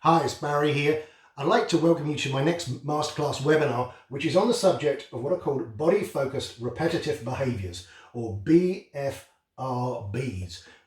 Hi, it's Barry here. I'd like to welcome you to my next Masterclass webinar, which is on the subject of what are called body-focused repetitive behaviours, or BFRBs.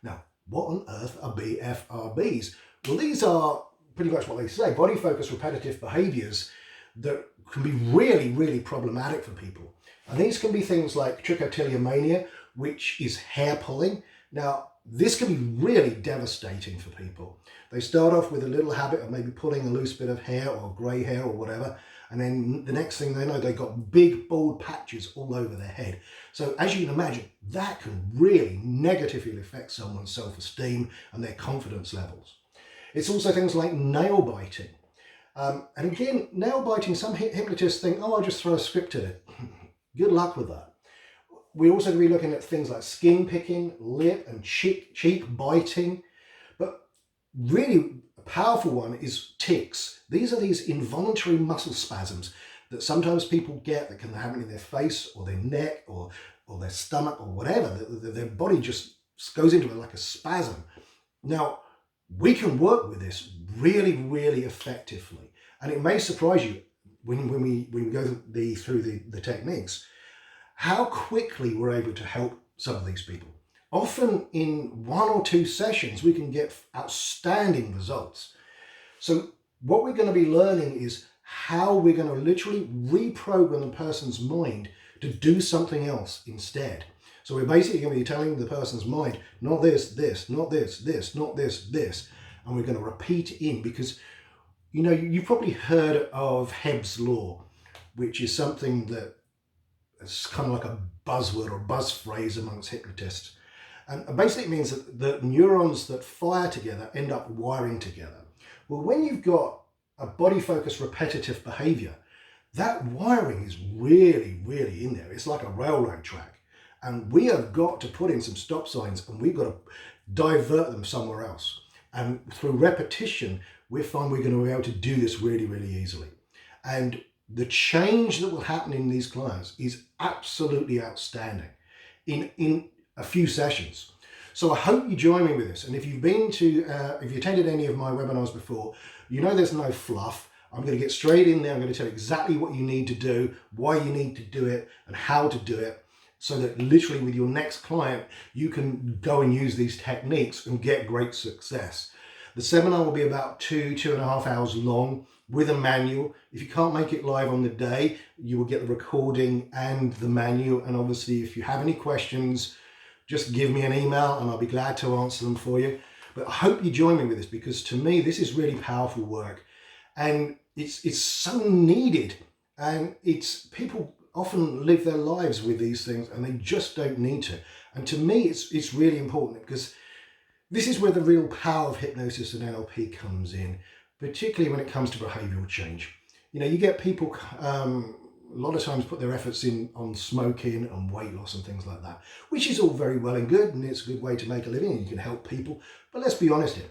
Now, what on earth are BFRBs? Well, these are pretty much what they say, body-focused repetitive behaviours that can be really, really problematic for people. And these can be things like Trichotillomania, which is hair pulling. Now, this can be really devastating for people. They start off with a little habit of maybe pulling a loose bit of hair or grey hair or whatever, and then the next thing they know, they've got big bald patches all over their head. So as you can imagine, that can really negatively affect someone's self-esteem and their confidence levels. It's also things like nail biting. And again, nail biting, some hypnotists think, oh, I'll just throw a script at it. Good luck with that. We're also going to be looking at things like skin picking, lip and cheek biting. But really a powerful one is tics. These are these involuntary muscle spasms that sometimes people get that can happen in their face or their neck or their stomach or whatever. Their body just goes into it like a spasm. Now, we can work with this really, really effectively. And it may surprise you when we go through the techniques, how quickly we're able to help some of these people. Often in 1 or 2 sessions, we can get outstanding results. So what we're going to be learning is how we're going to literally reprogram the person's mind to do something else instead. So we're basically going to be telling the person's mind, not this, this, not this, this, not this, this. And we're going to repeat it in because, you know, you've probably heard of Hebb's law, which is something that it's kind of like a buzzword or buzz phrase amongst hypnotists. And basically it means that the neurons that fire together end up wiring together. Well, when you've got a body-focused repetitive behavior, that wiring is really, really in there. It's like a railroad track. And we have got to put in some stop signs and we've got to divert them somewhere else. And through repetition, we find we're going to be able to do this really, really easily. And the change that will happen in these clients is absolutely outstanding in a few sessions. So I hope you join me with this. And if you've if you attended any of my webinars before, you know there's no fluff. I'm going to get straight in there. I'm going to tell you exactly what you need to do, why you need to do it, and how to do it, so that literally with your next client, you can go and use these techniques and get great success. The seminar will be about 2.5 hours long with a manual. If you can't make it live on the day, you will get the recording and the manual. And obviously, if you have any questions, just give me an email and I'll be glad to answer them for you. But I hope you join me with this because to me, this is really powerful work and it's so needed. And people often live their lives with these things and they just don't need to. And to me, it's really important because this is where the real power of hypnosis and NLP comes in, particularly when it comes to behavioral change. You know, you get people a lot of times put their efforts in on smoking and weight loss and things like that, which is all very well and good, and it's a good way to make a living and you can help people. But let's be honest here,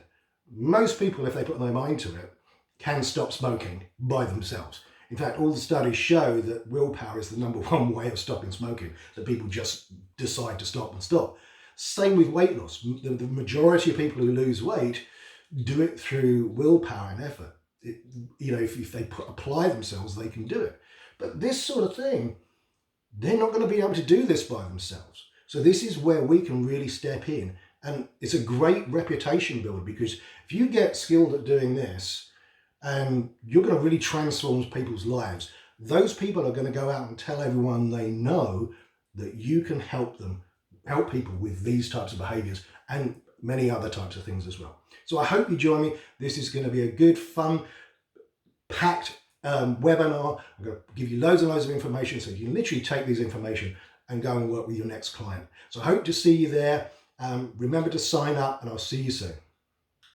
most people, if they put their mind to it, can stop smoking by themselves. In fact, all the studies show that willpower is the #1 way of stopping smoking, that people just decide to stop and stop. Same with weight loss. The majority of people who lose weight do it through willpower and effort. You know, if they apply themselves, they can do it. But this sort of thing, they're not going to be able to do this by themselves. So this is where we can really step in. And it's a great reputation builder because if you get skilled at doing this and you're going to really transform people's lives, those people are going to go out and tell everyone they know that you can help people with these types of behaviors and many other types of things as well. So I hope you join me. This is going to be a good, fun, packed webinar. I'm going to give you loads and loads of information so you can literally take these information and go and work with your next client. So I hope to see you there. Remember to sign up and I'll see you soon.